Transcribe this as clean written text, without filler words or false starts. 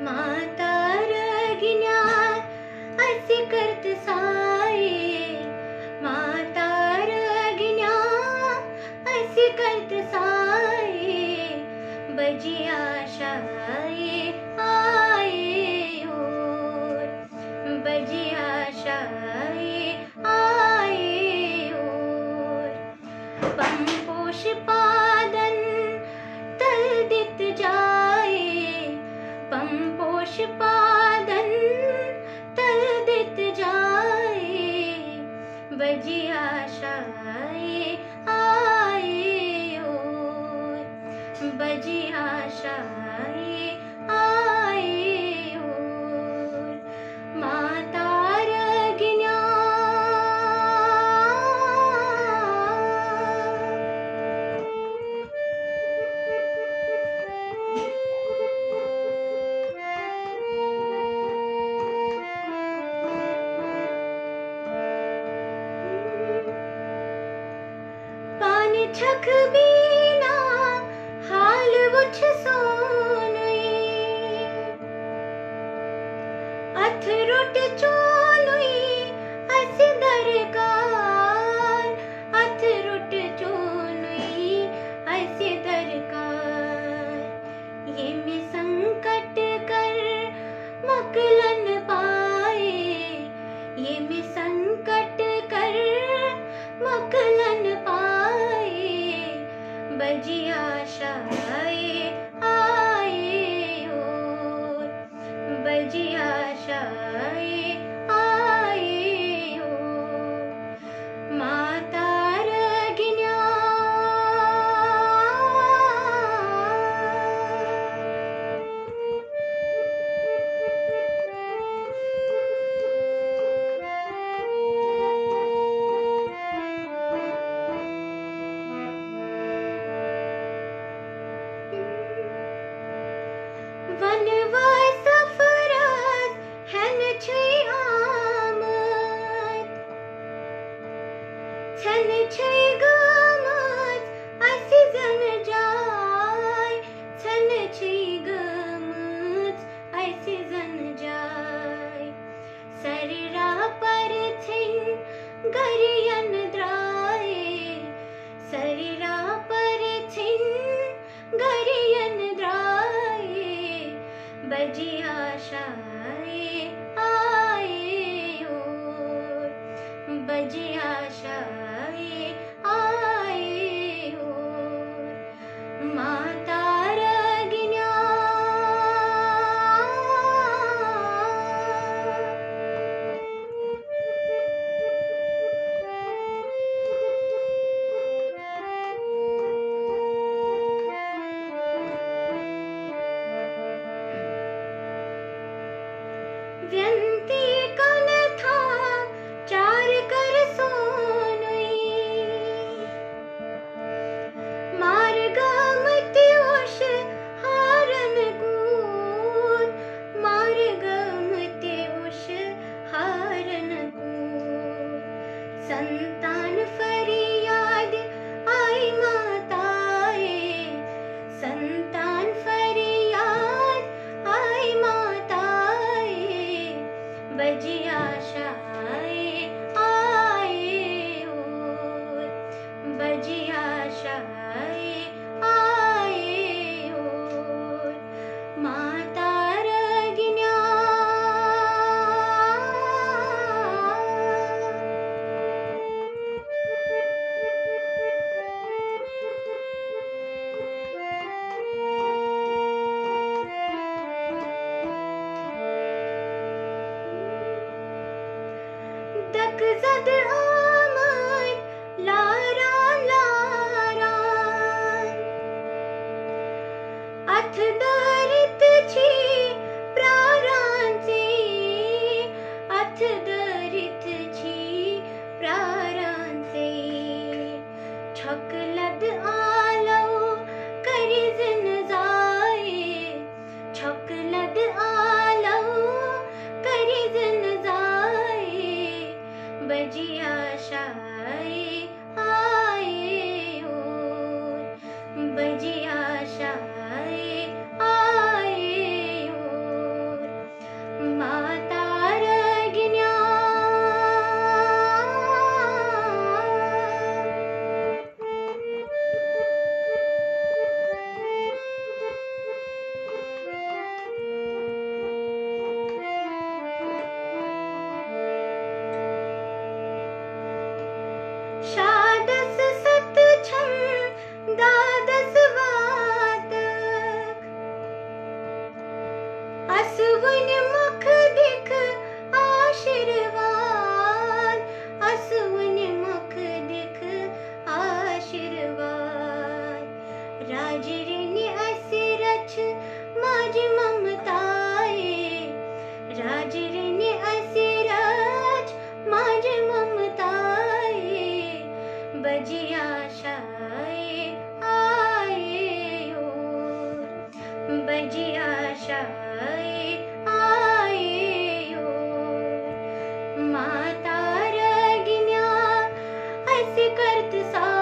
माता रगिन्यार असे करत साये, माता रगिन्यार असे करत साये, बजी आशाए आए ओर, बजी आशाए आए ओर, पंपोष पादन तल दित जाए, पंपोष पादन तल दित जाए, बजी आशाए आए ओर, बजी आशाए आए ओर, माता रगिन्यार। पानी छक बीना हाल वुछ सोनुई, अथ रुट चोनुई अस दरकार, अथ रुट चोनुई अस दरकार, ये में संकट कर मोकलन पाए, ये में संकट कर मोकलन पाए, बजी आशाए आए ओर, बजी आशाए आए ओर, माता रगिन्यार। वनवास सफरस हन छै आमद, छन छै गमत अस जन जाय, छन छै गमत अस जन जाय, सररा पर छिन गरियन द्राये, सररा पर छिन गरियन द्राये, बजी आशाए आए ओर, बजी आशाए आए ओर, माता रगिन्यार। व्यंती कन था चार कर सोनुई, मार गमत उष हारन कून, मार गमत उष हारन कून, संतान फरियाद आई माताए, संतान फरियाद आई माताए, बजी आशाए आए ओर, बजी आशाए आए ओर, माता रगिन्यार। दक जद आमद लारा लारा, अथ दरित छी प्रारांचे, अथ दरित छी प्रारांचे, छकलद आलो करी जिन जाए, छकलद आलो करी जिन जाए, बजी असवन मुख दिख आशीर्वाद, असवन मुख दिख आशीर्वाद. राजरिणी असे रच माझी ममताये, राजरिणी असे रच माझी ममताये. बजी आशाए आए ओर, बजी आशाए आए ओर. माता रगिन्या असे करत सा